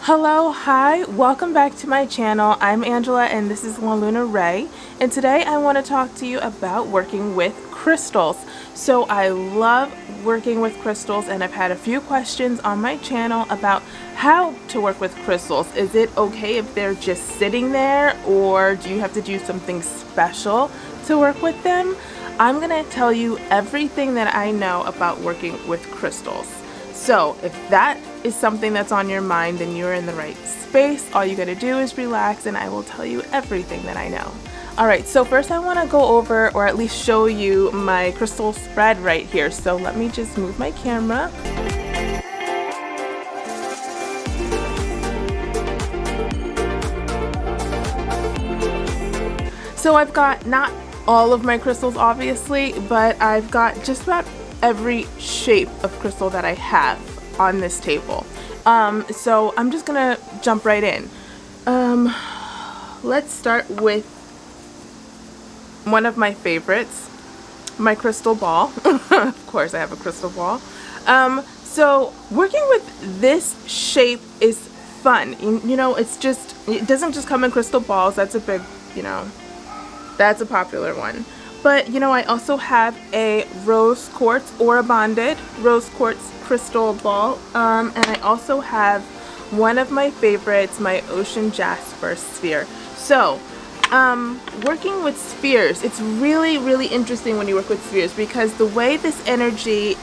Hello, hi, welcome back to my channel. I'm Angela and this is La Luna Ray, and today I want to talk to you about working with crystals. So I love working with crystals, and I've had a few questions on my channel about how to work with crystals. Is it okay if they're just sitting there, or do you have to do something special to work with them? I'm going to tell you everything that I know about working with crystals. So if that is something that's on your mind, then you're in the right space. All you gotta do is relax and I will tell you everything that I know. Alright, so first I want to go over, or at least show you, my crystal spread right here. So let me just move my camera. So I've got not all of my crystals obviously, but I've got just about every shape of crystal that I have on this table. So I'm just gonna jump right in. Let's start with one of my favorites, my crystal ball. Of course I have a crystal ball. So working with this shape is fun. You know, it doesn't just come in crystal balls. That's a big, that's a popular one. But I also have a rose quartz or a bonded rose quartz crystal ball, and I also have one of my favorites, my ocean jasper sphere. So working with spheres, it's really interesting when you work with spheres, because the way this energy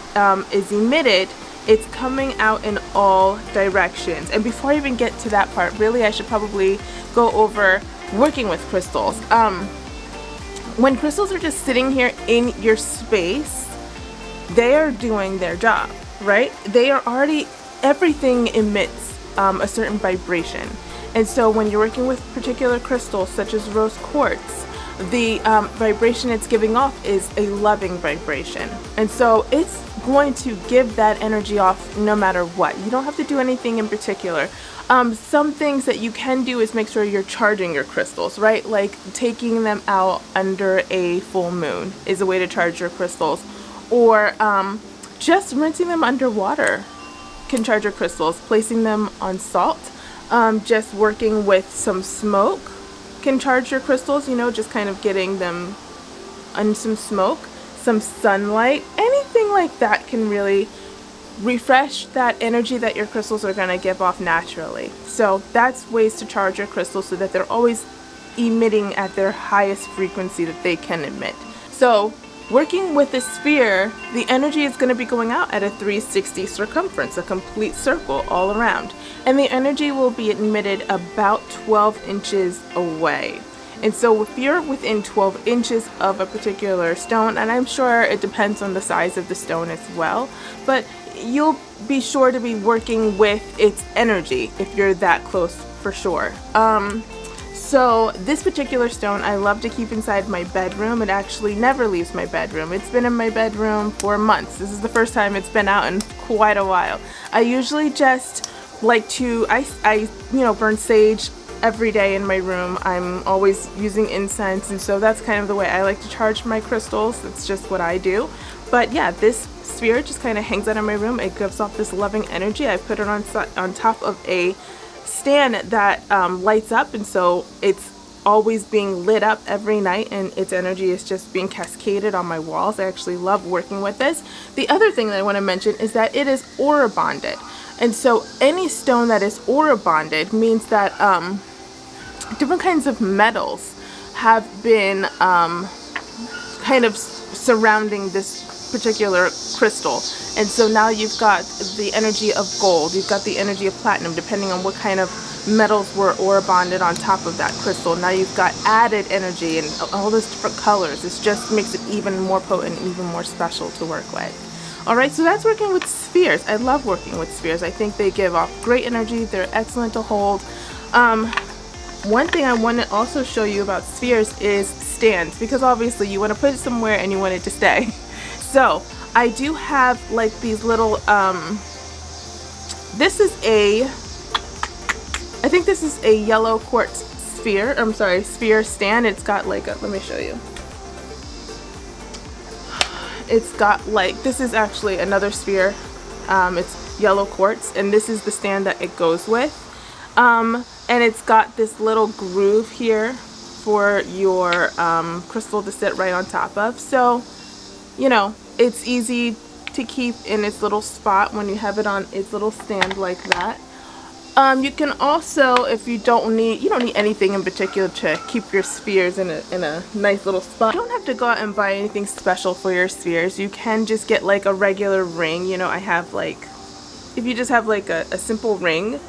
is emitted, it's coming out in all directions. And before I even get to that part, really I should probably go over working with crystals. When crystals are just sitting here in your space, they are doing their job, right? They are already, everything emits a certain vibration. And so when you're working with particular crystals such as rose quartz, the vibration it's giving off is a loving vibration. And so it's going to give that energy off no matter what. You don't have to do anything in particular. Some things that you can do is make sure you're charging your crystals, right? Like taking them out under a full moon is a way to charge your crystals. Or just rinsing them underwater can charge your crystals. Placing them on salt, just working with some smoke can charge your crystals, just kind of getting them on some smoke, some sunlight, anything like that can really refresh that energy that your crystals are going to give off naturally. So that's ways to charge your crystals so that they're always emitting at their highest frequency that they can emit. So working with a sphere, the energy is going to be going out at a 360 circumference, a complete circle all around. And the energy will be emitted about 12 inches away. And so if you're within 12 inches of a particular stone, and I'm sure it depends on the size of the stone as well, but you'll be sure to be working with its energy if you're that close, for sure. So this particular stone I love to keep inside my bedroom. It actually never leaves my bedroom. It's been in my bedroom for months. This is the first time it's been out in quite a while. I usually just like to, I burn sage every day in my room. I'm always using incense, and so that's kind of the way I like to charge my crystals. That's just what I do. But yeah, this sphere just kind of hangs out in my room. It gives off this loving energy. I put it on top of a stand that lights up, and so it's always being lit up every night, and its energy is just being cascaded on my walls. I actually love working with this. The other thing that I want to mention is that it is aura bonded, and so any stone that is aura bonded means that different kinds of metals have been kind of surrounding this particular crystal. And so now you've got the energy of gold, you've got the energy of platinum, depending on what kind of metals were aura bonded on top of that crystal. Now you've got added energy and all those different colors. It just makes it even more potent, even more special to work with. Alright, so that's working with spheres. I love working with spheres. I think they give off great energy. They're excellent to hold. One thing I want to also show you about spheres is stands, because obviously you want to put it somewhere and you want it to stay. So I do have like these little, this is I think this is a yellow quartz sphere, sphere stand. It's got like a, let me show you. It's got like, this is actually another sphere. It's yellow quartz, and this is the stand that it goes with. And it's got this little groove here for your crystal to sit right on top of. So, you know, it's easy to keep in its little spot when you have it on its little stand like that. You can also, if you don't need anything in particular to keep your spheres in a nice little spot. You don't have to go out and buy anything special for your spheres. You can just get like a regular ring. You know, I have like, if you just have like a simple ring,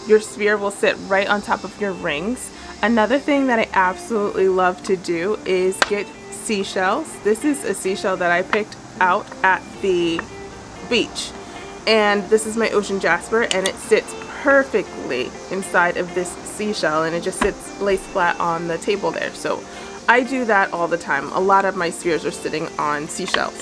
your sphere will sit right on top of your rings. Another thing that I absolutely love to do is get seashells. This is a seashell that I picked out at the beach. And this is my ocean jasper, and it sits perfectly inside of this seashell, and it just lays flat on the table there. So I do that all the time. A lot of my spheres are sitting on seashells.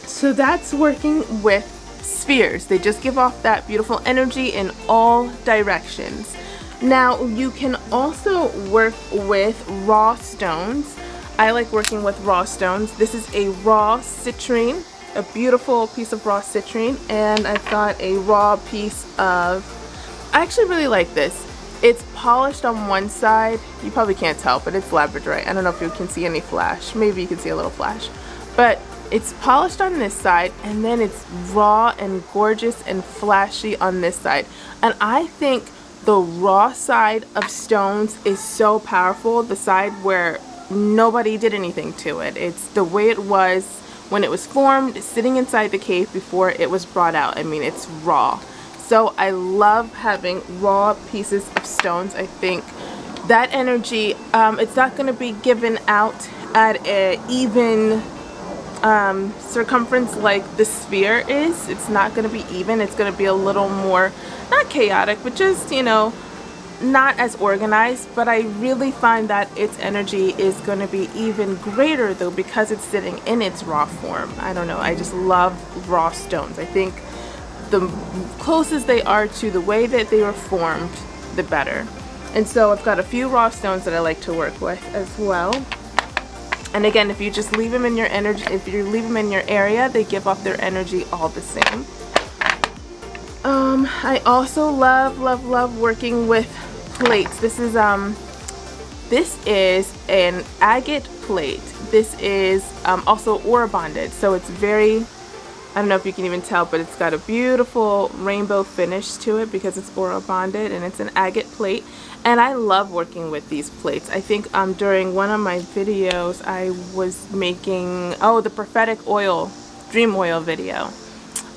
So that's working with spheres. They just give off that beautiful energy in all directions. Now you can also work with raw stones. I like working with raw stones. This is a raw citrine, a beautiful piece of raw citrine, and I've got a raw piece of, I actually really like this. It's polished on one side. You probably can't tell, but it's labradorite. I don't know if you can see any flash. Maybe you can see a little flash. But it's polished on this side, and then it's raw and gorgeous and flashy on this side. And I think the raw side of stones is so powerful, the side where nobody did anything to it. It's the way it was when it was formed, sitting inside the cave before it was brought out. I mean, it's raw. So I love having raw pieces of stones. I think that energy, it's not going to be given out at an even circumference like the sphere is. It's not going to be even. It's going to be a little more, not chaotic, but just, you know, not as organized. But I really find that its energy is going to be even greater though, because it's sitting in its raw form. I don't know, I just love raw stones. I think the closest they are to the way that they were formed, the better. And so I've got a few raw stones that I like to work with as well. And again, if you just leave them in your energy, if you leave them in your area, they give off their energy all the same. I also love working with plates. This is an agate plate. This is also ore bonded, so it's very, I don't know if you can even tell, but it's got a beautiful rainbow finish to it because it's ore bonded, and it's an agate plate. And I love working with these plates. I think during one of my videos I was making, the prophetic oil, dream oil video.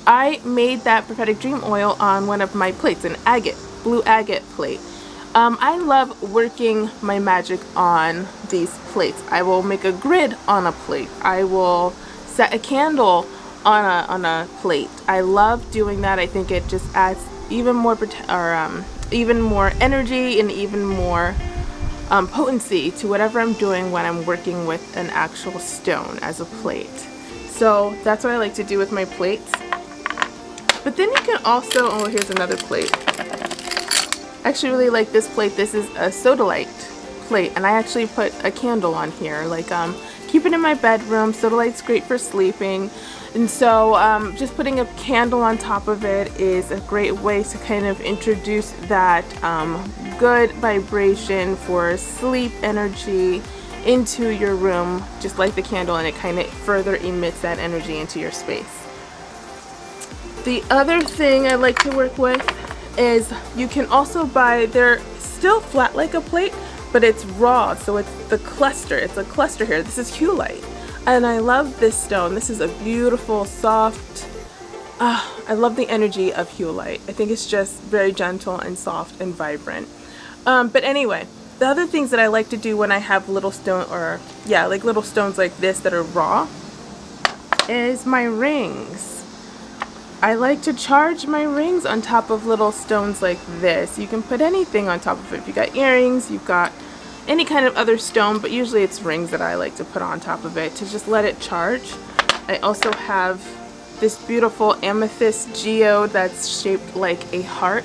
I made that prophetic dream oil on one of my plates, an agate, blue agate plate. I love working my magic on these plates. I will make a grid on a plate. I will set a candle on a plate. I love doing that. I think it just adds even more even more energy and even more potency to whatever I'm doing when I'm working with an actual stone as a plate. So that's what I like to do with my plates. But then you can also, here's another plate. I actually really like this plate. This is a sodalite plate, and I actually put a candle on here. Like, keep it in my bedroom. Sodalite's great for sleeping. And so just putting a candle on top of it is a great way to kind of introduce that good vibration for sleep energy into your room, just like the candle, and it kind of further emits that energy into your space. The other thing I like to work with is you can also buy, they're still flat like a plate, but it's raw, so it's the cluster. It's a cluster here. This is hewlite. And I love this stone. This is a beautiful, soft, I love the energy of hewlite. I think it's just very gentle and soft and vibrant. But anyway, the other things that I like to do when I have little stone, or yeah, like little stones like this that are raw, is my rings. I like to charge my rings on top of little stones like this. You can put anything on top of it. If you got earrings, you've got any kind of other stone, but usually it's rings that I like to put on top of it to just let it charge. I also have this beautiful amethyst geode that's shaped like a heart.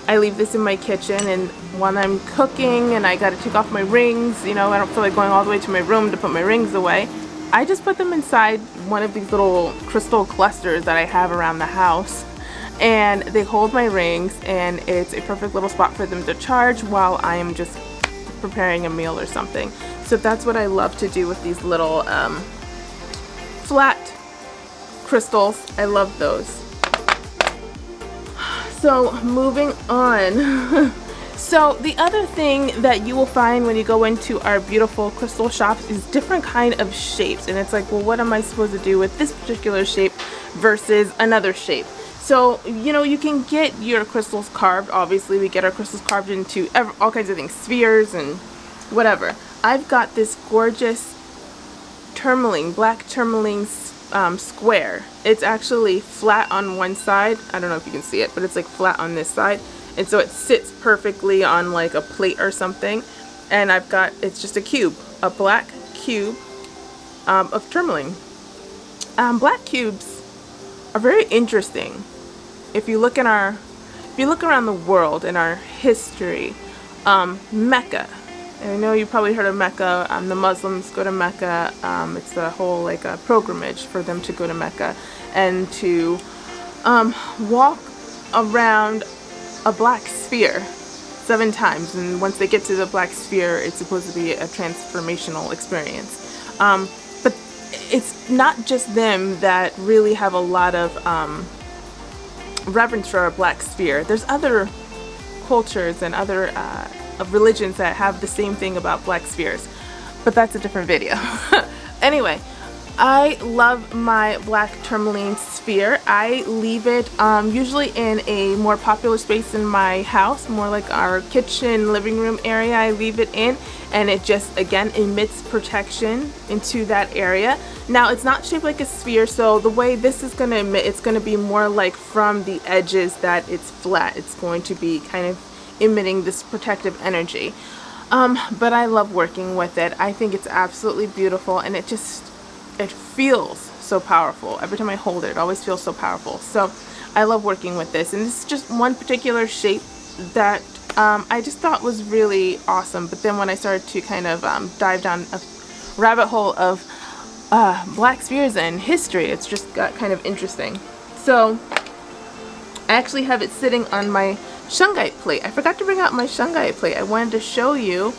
I leave this in my kitchen, and when I'm cooking and I gotta take off my rings, you know, I don't feel like going all the way to my room to put my rings away, I just put them inside one of these little crystal clusters that I have around the house, and they hold my rings, and it's a perfect little spot for them to charge while I am just preparing a meal or something. So that's what I love to do with these little flat crystals. I love those. So moving on. So the other thing that you will find when you go into our beautiful crystal shops is different kind of shapes, and it's like, well, what am I supposed to do with this particular shape versus another shape? So, you know, you can get your crystals carved. Obviously, we get our crystals carved into all kinds of things, spheres and whatever. I've got this gorgeous tourmaline, black tourmaline square. It's actually flat on one side. I don't know if you can see it, but it's like flat on this side. And so it sits perfectly on like a plate or something. And I've got, it's just a cube, a black cube of tourmaline. Black cubes are very interesting. If you look around the world in our history, Mecca. And I know you probably heard of Mecca. The Muslims go to Mecca. It's the whole like a pilgrimage for them to go to Mecca and to walk around a black sphere 7 times, and once they get to the black sphere, it's supposed to be a transformational experience. But it's not just them that really have a lot of reverence for a black sphere. There's other cultures and other religions that have the same thing about black spheres, but that's a different video. Anyway, I love my black tourmaline sphere. I leave it usually in a more popular space in my house, more like our kitchen, living room area. I leave it in, and it just, again, emits protection into that area. Now, it's not shaped like a sphere, so the way this is going to emit, it's going to be more like from the edges that it's flat. It's going to be kind of emitting this protective energy. But I love working with it. I think it's absolutely beautiful, and it feels so powerful. Every time I hold it, it always feels so powerful. So I love working with this, and this is just one particular shape that I just thought was really awesome. But then when I started to kind of dive down a rabbit hole of black spheres and history, it's just got kind of interesting. So I actually have it sitting on my shungite plate. I forgot to bring out my shungite plate. I wanted to show you.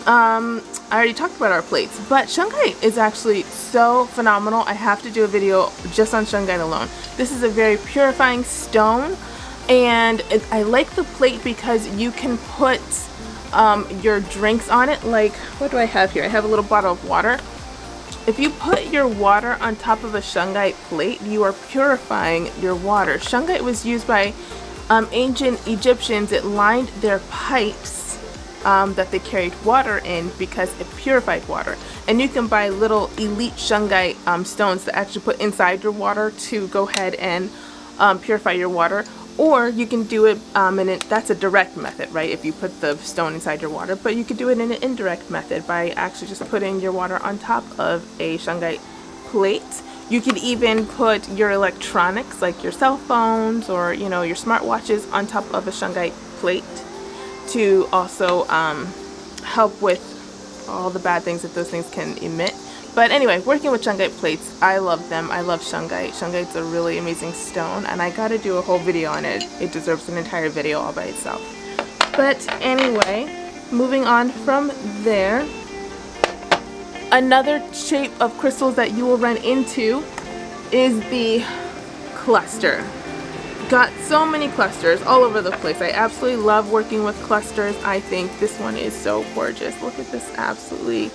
I already talked about our plates, but shungite is actually so phenomenal. I have to do a video just on shungite alone. This is a very purifying stone, and I like the plate because you can put your drinks on it. Like, what do I have here? I have a little bottle of water. If you put your water on top of a shungite plate, you are purifying your water. Shungite was used by ancient Egyptians. It lined their pipes that they carried water in because it purified water. And you can buy little elite shungite stones to actually put inside your water to go ahead and purify your water. Or you can do it, that's a direct method, right? If you put the stone inside your water. But you could do it in an indirect method by actually just putting your water on top of a shungite plate. You could even put your electronics, like your cell phones or, you know, your smartwatches, on top of a shungite plate to also help with all the bad things that those things can emit. But anyway, working with shungite plates, I love them. I love shungite. Shungite's a really amazing stone, and I gotta do a whole video on it. It deserves an entire video all by itself. But anyway, moving on from there, another shape of crystals that you will run into is the cluster. Got so many clusters all over the place. I absolutely love working with clusters. I think this one is so gorgeous. Look at this, absolutely.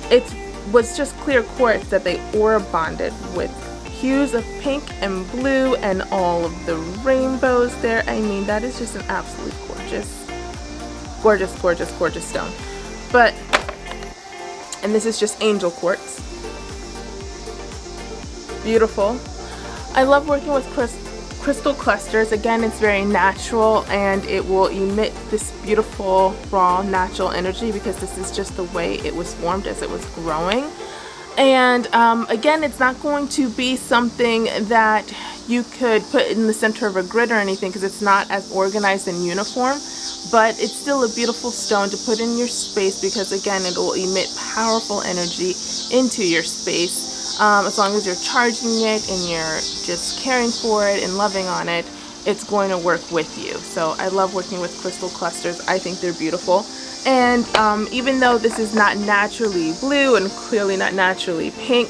It was just clear quartz that they aura bonded with hues of pink and blue and all of the rainbows there. I mean, that is just an absolutely gorgeous stone. But, and this is just angel quartz. Beautiful. I love working with crystal clusters. Again, it's very natural, and it will emit this beautiful raw natural energy because this is just the way it was formed as it was growing. And again, it's not going to be something that you could put in the center of a grid or anything because it's not as organized and uniform, but it's still a beautiful stone to put in your space because, again, it will emit powerful energy into your space. As long as you're charging it and you're just caring for it and loving on it, it's going to work with you. So I love working with crystal clusters. I think they're beautiful. And even though this is not naturally blue and clearly not naturally pink,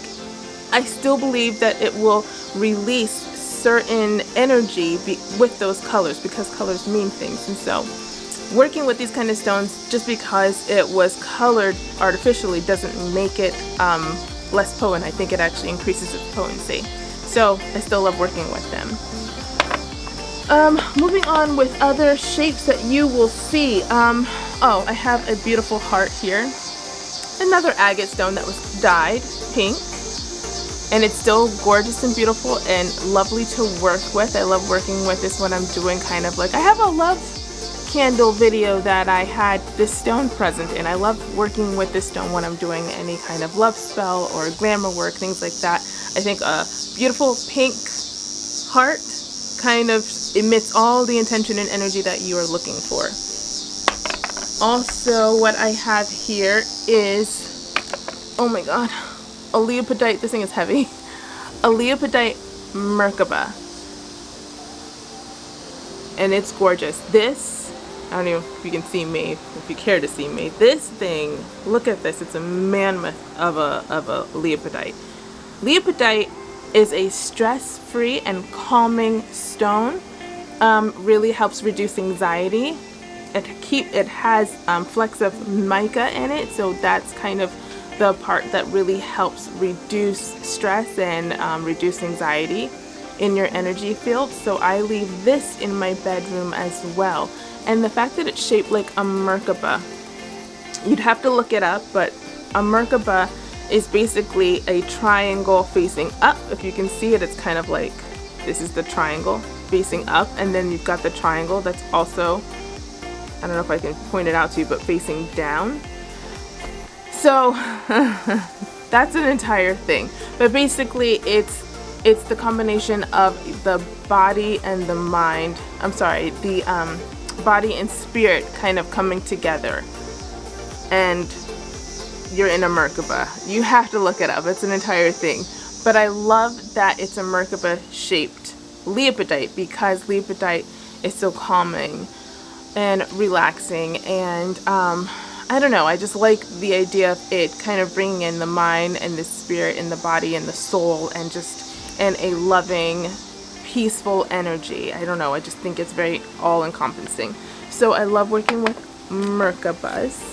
I still believe that it will release certain energy with those colors, because colors mean things. And so working with these kind of stones, just because it was colored artificially, doesn't make it less potent. I think it actually increases its potency. So I still love working with them. Moving on with other shapes that you will see. Oh, I have a beautiful heart here. Another agate stone that was dyed pink. And it's still gorgeous and beautiful and lovely to work with. I love working with this when I'm doing kind of like, I have a love candle video that I had this stone present in. I love working with this stone when I'm doing any kind of love spell or glamour work, things like that. I think a beautiful pink heart kind of emits all the intention and energy that you are looking for. Also, what I have here is, oh my god, a leopardite. This thing is heavy. A leopardite Merkaba, and it's gorgeous. This, I don't know if you can see me, if you care to see me. This thing, look at this. It's a mammoth of a leopardite. Leopardite is a stress-free and calming stone. Really helps reduce anxiety. It has flecks of mica in it, so that's kind of the part that really helps reduce stress and reduce anxiety in your energy field. So I leave this in my bedroom as well. And the fact that it's shaped like a Merkaba, you'd have to look it up, but a Merkaba is basically a triangle facing up. If you can see it, it's kind of like, this is the triangle facing up, and then you've got the triangle that's also, I don't know if I can point it out to you, but facing down. So that's an entire thing, but basically it's the combination of the body and the mind, the body and spirit kind of coming together, and you're in a Merkaba. You have to look it up, it's an entire thing. But I love that it's a Merkaba shaped leopardite, because leopardite is so calming and relaxing, and I don't know, I just like the idea of it kind of bringing in the mind and the spirit and the body and the soul, and just in a loving, peaceful energy. I don't know, I just think it's very all-encompassing. So I love working with Merkabas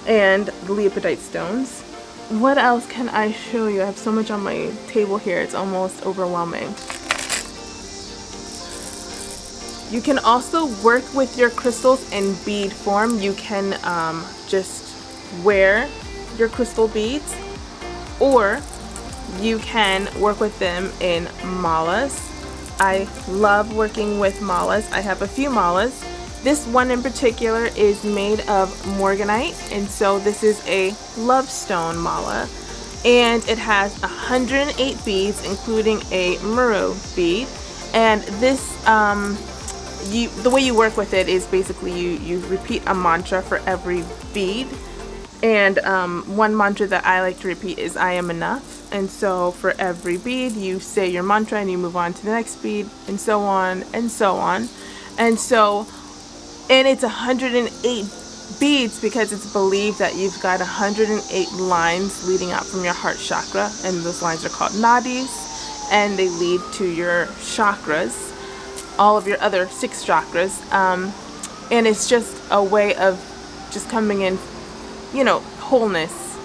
and the leopardite stones. What else can I show you? I have so much on my table here, it's almost overwhelming. You can also work with your crystals in bead form. You can just wear your crystal beads, or you can work with them in malas. I love working with malas. I have a few malas. This one in particular is made of morganite, and so this is a love stone mala, and it has 108 beads, including a muru bead. And this the way you work with it is basically you repeat a mantra for every bead, and one mantra that I like to repeat is I am enough. And so for every bead you say your mantra and you move on to the next bead, and so on and so on. And it's 108 beads because it's believed that you've got 108 lines leading out from your heart chakra, and those lines are called nadis, and they lead to your chakras, all of your other 6 chakras, and it's just a way of just coming in, you know, wholeness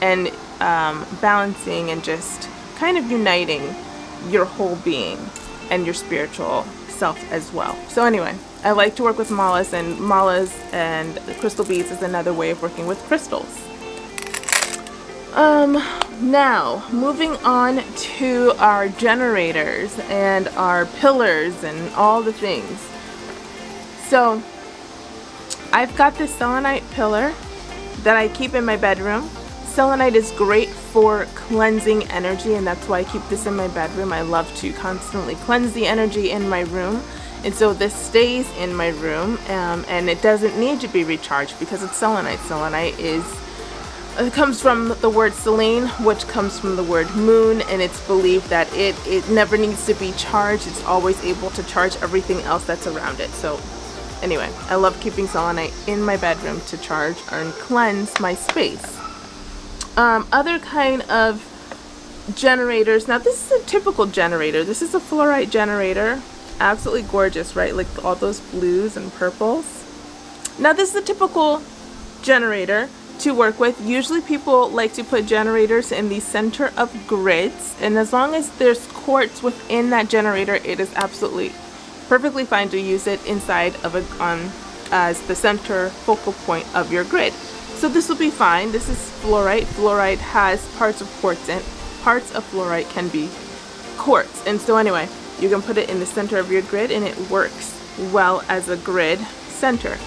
and balancing and just kind of uniting your whole being and your spiritual self as well. So anyway, I like to work with malas and crystal beads is another way of working with crystals. Now moving on to our generators and our pillars and all the things. So I've got this selenite pillar that I keep in my bedroom. Selenite is great for cleansing energy, and that's why I keep this in my bedroom. I love to constantly cleanse the energy in my room, and so this stays in my room, and it doesn't need to be recharged because it's selenite. Selenite is It comes from the word Selene, which comes from the word moon, and it's believed that it never needs to be charged. It's always able to charge everything else that's around it. So anyway, I love keeping selenite in my bedroom to charge and cleanse my space. Other kind of generators. Now this is a typical generator. This is a fluorite generator. Absolutely gorgeous, right? Like all those blues and purples. Now this is a typical generator to work with. Usually people like to put generators in the center of grids, and as long as there's quartz within that generator, it is absolutely perfectly fine to use it inside of as the center focal point of your grid. So this will be fine. This is fluorite. Fluorite has parts of quartz, and parts of fluorite can be quartz. And so anyway, you can put it in the center of your grid and it works well as a grid center.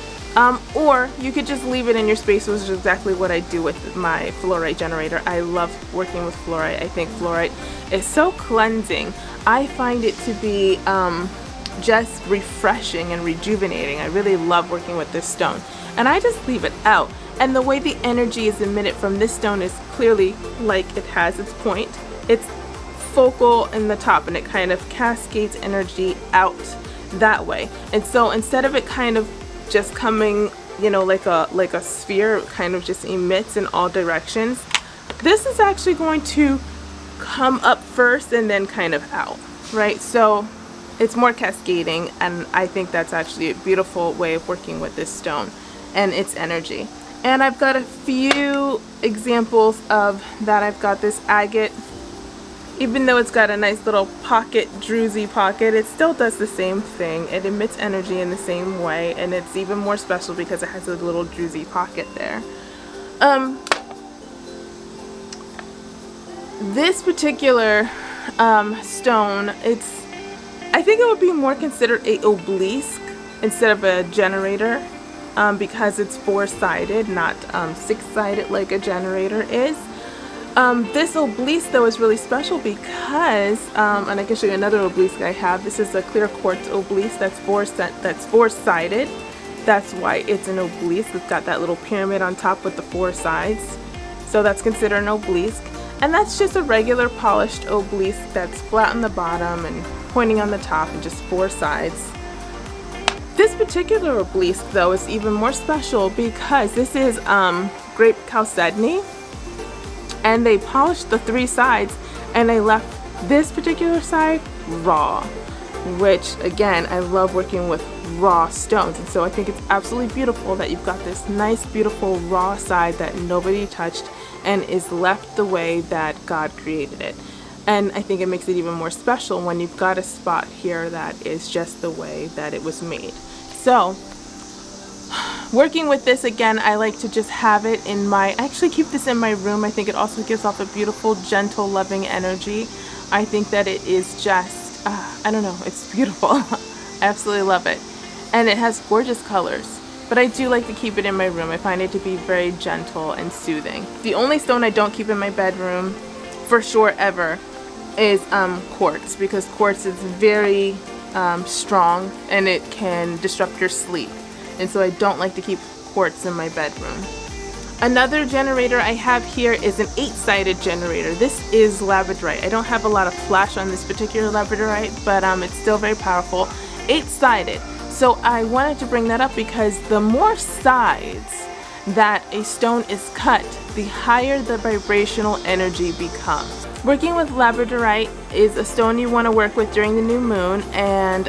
Or you could just leave it in your space, which is exactly what I do with my fluorite generator. I love working with fluorite. I think fluorite is so cleansing. I find it to be just refreshing and rejuvenating. I really love working with this stone, and I just leave it out. And the way the energy is emitted from this stone is clearly like it has its point. It's focal in the top, and it kind of cascades energy out that way. And so instead of it kind of just coming, you know, like a sphere, it kind of just emits in all directions, this is actually going to come up first and then kind of out, right? So it's more cascading, and I think that's actually a beautiful way of working with this stone and its energy. And I've got a few examples of that. I've got this agate. Even though it's got a nice little pocket, druzy pocket, it still does the same thing. It emits energy in the same way, and it's even more special because it has a little druzy pocket there. This particular stone, I think it would be more considered a obelisk instead of a generator, because it's four-sided, not six-sided like a generator is. This obelisk though is really special because, and I can show you another obelisk I have. This is a clear quartz obelisk that's four-sided. That's why it's an obelisk. It's got that little pyramid on top with the four sides. So that's considered an obelisk. And that's just a regular polished obelisk that's flat on the bottom and pointing on the top and just four sides. This particular obelisk though is even more special because this is grape chalcedony, and they polished the three sides and they left this particular side raw, which again, I love working with raw stones, and so I think it's absolutely beautiful that you've got this nice beautiful raw side that nobody touched and is left the way that God created it. And I think it makes it even more special when you've got a spot here that is just the way that it was made. So working with this, again, I like to just have it in I actually keep this in my room. I think it also gives off a beautiful, gentle, loving energy. I think that it is just, I don't know, it's beautiful. I absolutely love it. And it has gorgeous colors. But I do like to keep it in my room. I find it to be very gentle and soothing. The only stone I don't keep in my bedroom, for sure ever, is quartz, because quartz is very strong and it can disrupt your sleep. And so I don't like to keep quartz in my bedroom. Another generator I have here is an 8-sided generator. This is labradorite. I don't have a lot of flash on this particular labradorite, but it's still very powerful. 8-sided. So I wanted to bring that up because the more sides that a stone is cut, the higher the vibrational energy becomes. Working with labradorite is a stone you want to work with during the new moon, and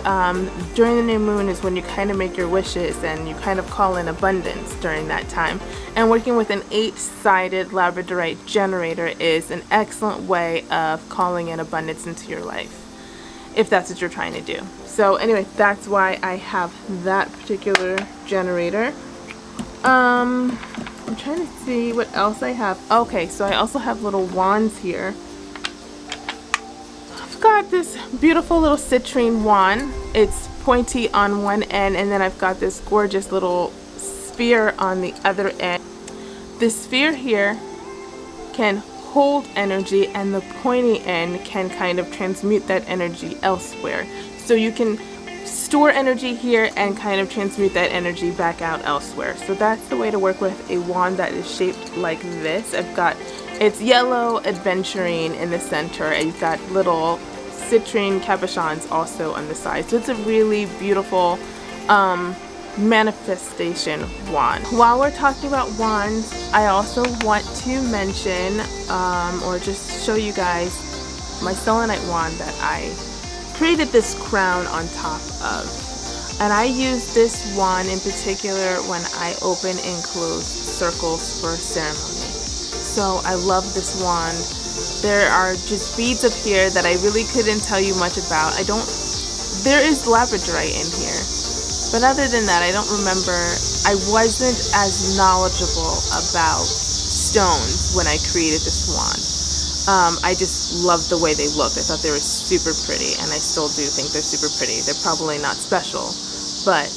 during the new moon is when you kind of make your wishes and you kind of call in abundance during that time. And working with an 8-sided labradorite generator is an excellent way of calling in abundance into your life, if that's what you're trying to do. So anyway, that's why I have that particular generator. I'm trying to see what else I have. Okay, so I also have little wands here. I've got this beautiful little citrine wand. It's pointy on one end, and then I've got this gorgeous little sphere on the other end. The sphere here can hold energy, and the pointy end can kind of transmute that energy elsewhere. So you can store energy here and kind of transmute that energy back out elsewhere. So that's the way to work with a wand that is shaped like this. It's yellow adventuring in the center, and you've got little citrine cabochons also on the side. So it's a really beautiful manifestation wand. While we're talking about wands, I also want to mention or just show you guys my selenite wand that I created this crown on top of. And I use this wand in particular when I open and close circles for ceremony. So I love this wand. There are just beads up here that I really couldn't tell you much about. There is labradorite in here. But other than that, I don't remember. I wasn't as knowledgeable about stones when I created this wand. I just loved the way they looked. I thought they were super pretty, and I still do think they're super pretty. They're probably not special, but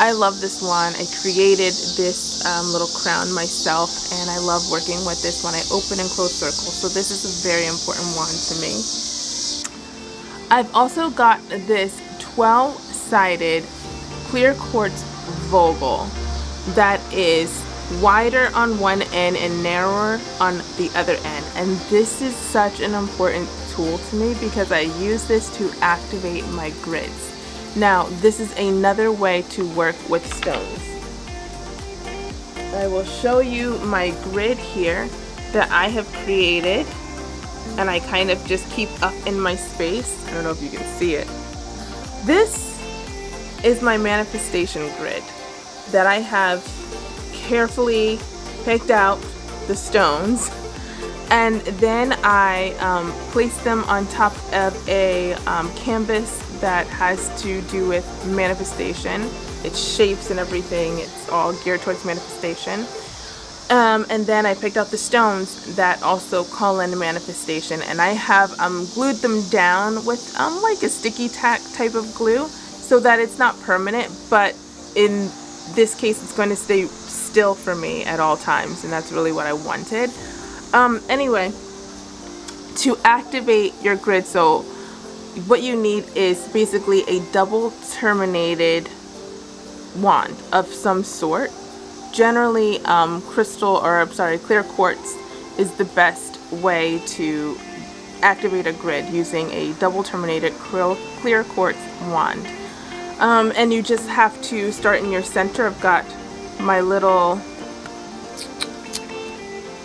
I love this wand. I created this little crown myself, and I love working with this when I open and close circles. So this is a very important wand to me. I've also got this 12-sided clear quartz vogel that is wider on one end and narrower on the other end, and this is such an important tool to me because I use this to activate my grids. Now this is another way to work with stones. I will show you my grid here that I have created, and I kind of just keep up in my space. I don't know if you can see it. This is my manifestation grid that I have carefully picked out the stones, and then I place them on top of a canvas that has to do with manifestation. Its shapes and everything, it's all geared towards manifestation. And then I picked out the stones that also call in manifestation, and I have glued them down with like a sticky tack type of glue so that it's not permanent, but in this case it's going to stay still for me at all times, and that's really what I wanted. Anyway, to activate your grid, so what you need is basically a double terminated wand of some sort. Generally clear quartz is the best way to activate a grid, using a double terminated clear quartz wand. And you just have to start in your center. I've got my little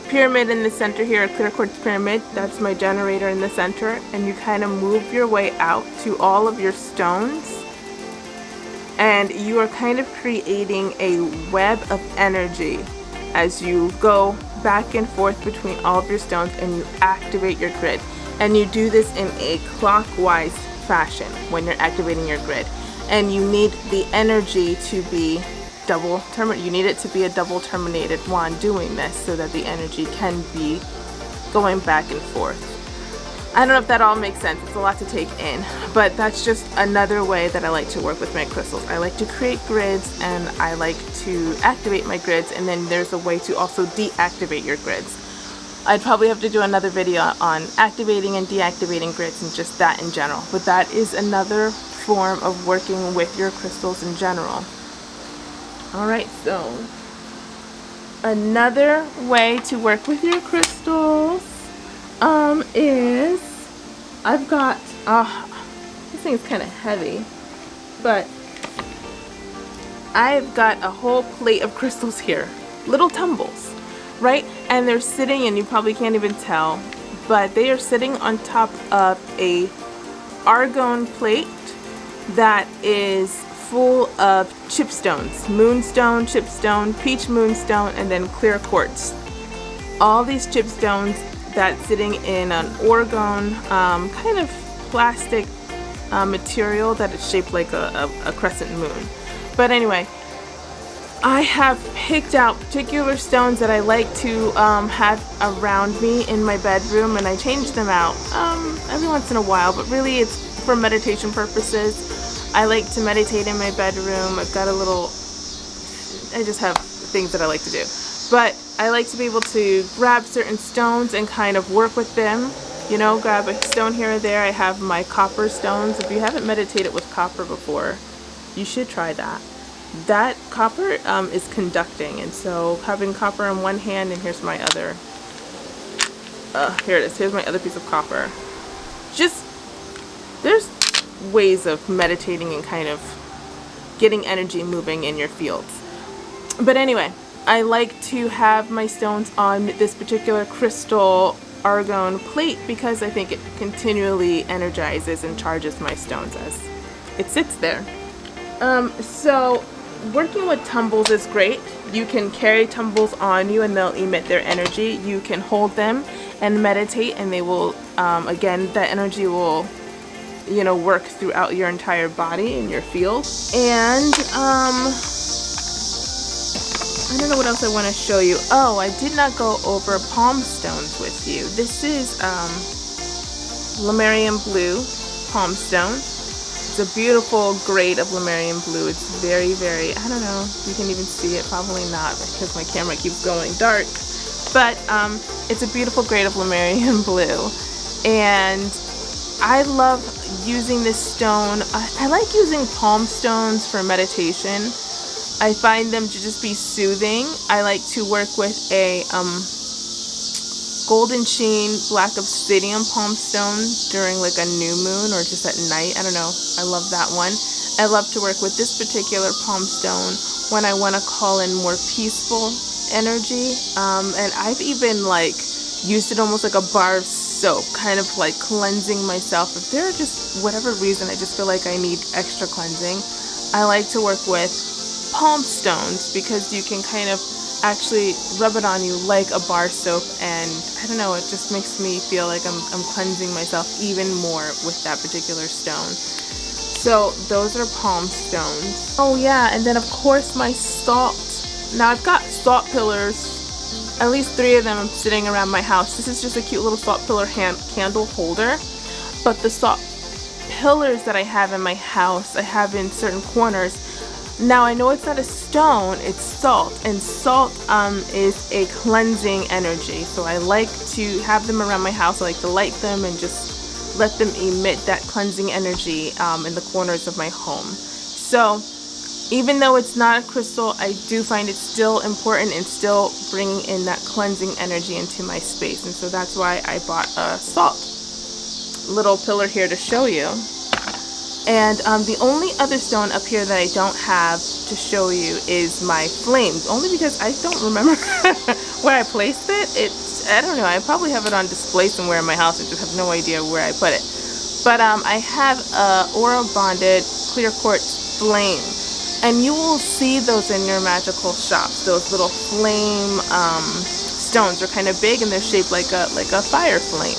pyramid in the center here, a clear quartz pyramid. That's my generator in the center, and you kind of move your way out to all of your stones, and you are kind of creating a web of energy as you go back and forth between all of your stones, and you activate your grid. And you do this in a clockwise fashion when you're activating your grid. And you need the energy to be you need it to be a double terminated wand doing this, so that the energy can be going back and forth. I don't know if that all makes sense. It's a lot to take in, but that's just another way that I like to work with my crystals. I like to create grids, and I like to activate my grids, and then there's a way to also deactivate your grids. I'd probably have to do another video on activating and deactivating grids and just that in general, but that is another form of working with your crystals in general. Alright, so another way to work with your crystals is I've got, this thing is kind of heavy, but I've got a whole plate of crystals here, little tumbles, right? And they're sitting, and you probably can't even tell, but they are sitting on top of a argon plate that is full of chipstones, moonstone, chipstone, peach moonstone, and then clear quartz. All these chipstones that's sitting in an orgone kind of plastic material that is shaped like a crescent moon. But anyway, I have picked out particular stones that I like to have around me in my bedroom, and I change them out every once in a while, but really it's for meditation purposes. I like to meditate in my bedroom. I've got I just have things that I like to do. But I like to be able to grab certain stones and kind of work with them. You know, grab a stone here or there. I have my copper stones. If you haven't meditated with copper before, You should try that. That copper is conducting, and so having copper in one hand, and here's my other, here it is, here's my other piece of copper. Just, there's ways of meditating and kind of getting energy moving in your fields. But anyway, I like to have my stones on this particular crystal argon plate because I think it continually energizes and charges my stones as it sits there. So working with tumbles is great. You can carry tumbles on you and they'll emit their energy. You can hold them and meditate, and they will, again, that energy will, you know, work throughout your entire body and your field. And I don't know what else I want to show you. Oh, I did not go over palm stones with you. This is Lemurian blue palm stone. It's a beautiful grade of Lemurian blue. It's very, very, I don't know, you can even see it, probably not because my camera keeps going dark. But it's a beautiful grade of Lemurian blue. And I love using this stone. I like using palm stones for meditation. I find them to just be soothing. I like to work with a golden sheen black obsidian palm stone during like a new moon or just at night. I don't know. I love that one. I love to work with this particular palm stone when I want to call in more peaceful energy. And I've even like used it almost like a bar of soap, kind of like cleansing myself. If there are just whatever reason I just feel like I need extra cleansing, I like to work with palm stones because you can kind of actually rub it on you like a bar soap, and I don't know, it just makes me feel like I'm cleansing myself even more with that particular stone. So those are palm stones. Oh yeah, and then of course my salt. Now I've got salt pillars, at least 3 of them I'm sitting around my house. This is just a cute little salt pillar candle holder, but the salt pillars that I have in my house, I have in certain corners. Now I know it's not a stone, it's salt, and salt is a cleansing energy, so I like to have them around my house. I like to light them and just let them emit that cleansing energy in the corners of my home. So even though it's not a crystal, I do find it still important and still bringing in that cleansing energy into my space, and so that's why I bought a salt little pillar here to show you. And the only other stone up here that I don't have to show you is my flames, only because I don't remember where I placed it. I don't know, I probably have it on display somewhere in my house. I just have no idea where I put it. But I have a aura bonded clear quartz flame, and you will see those in your magical shops. Those little flame stones are kind of big and they're shaped like a fire flame.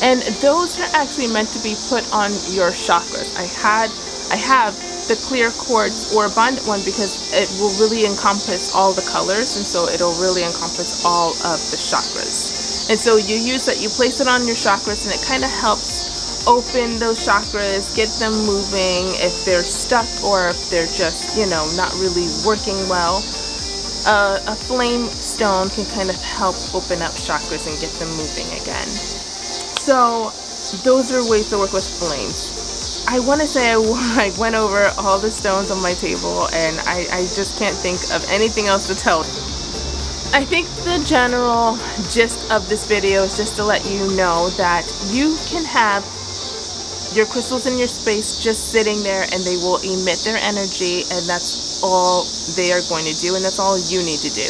And those are actually meant to be put on your chakras. I have the clear quartz or bonded one because it will really encompass all the colors, and so it'll really encompass all of the chakras. And so you use that, you place it on your chakras, and it kind of helps open those chakras, get them moving if they're stuck or if they're just, you know, not really working well. A flame stone can kind of help open up chakras and get them moving again. So those are ways to work with flames. I want to say I went over all the stones on my table, and I just can't think of anything else to tell. I think the general gist of this video is just to let you know that you can have your crystals in your space just sitting there and they will emit their energy, and that's all they are going to do, and that's all you need to do.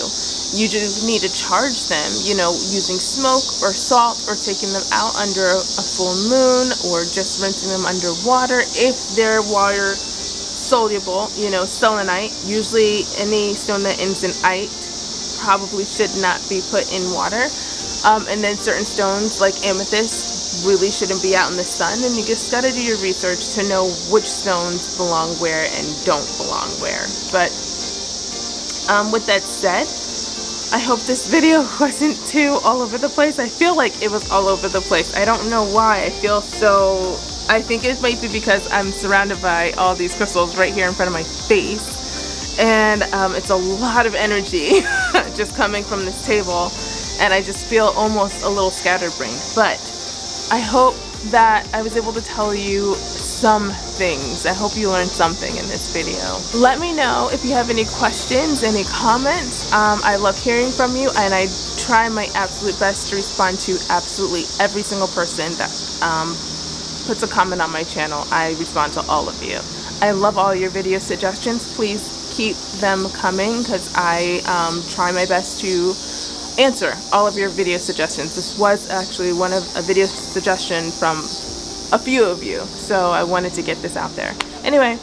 You just need to charge them, you know, using smoke or salt, or taking them out under a full moon, or just rinsing them under water if they're water soluble, you know, selenite. Usually any stone that ends in "ite" probably should not be put in water. And then certain stones like amethyst really shouldn't be out in the sun, and you just gotta do your research to know which stones belong where and don't belong where. But with that said, I hope this video wasn't too all over the place. I feel like it was all over the place. I don't know why I feel so. I think it might be because I'm surrounded by all these crystals right here in front of my face, and it's a lot of energy just coming from this table, and I just feel almost a little scatterbrained. But I hope that I was able to tell you some things. I hope you learned something in this video. Let me know if you have any questions, any comments. I love hearing from you, and I try my absolute best to respond to absolutely every single person that puts a comment on my channel. I respond to all of you. I love all your video suggestions. Please keep them coming, because I try my best to answer all of your video suggestions. This was actually a video suggestion from a few of you, so I wanted to get this out there. Anyway,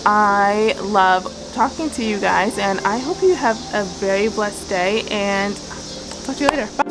I love talking to you guys, and I hope you have a very blessed day, and talk to you later. Bye.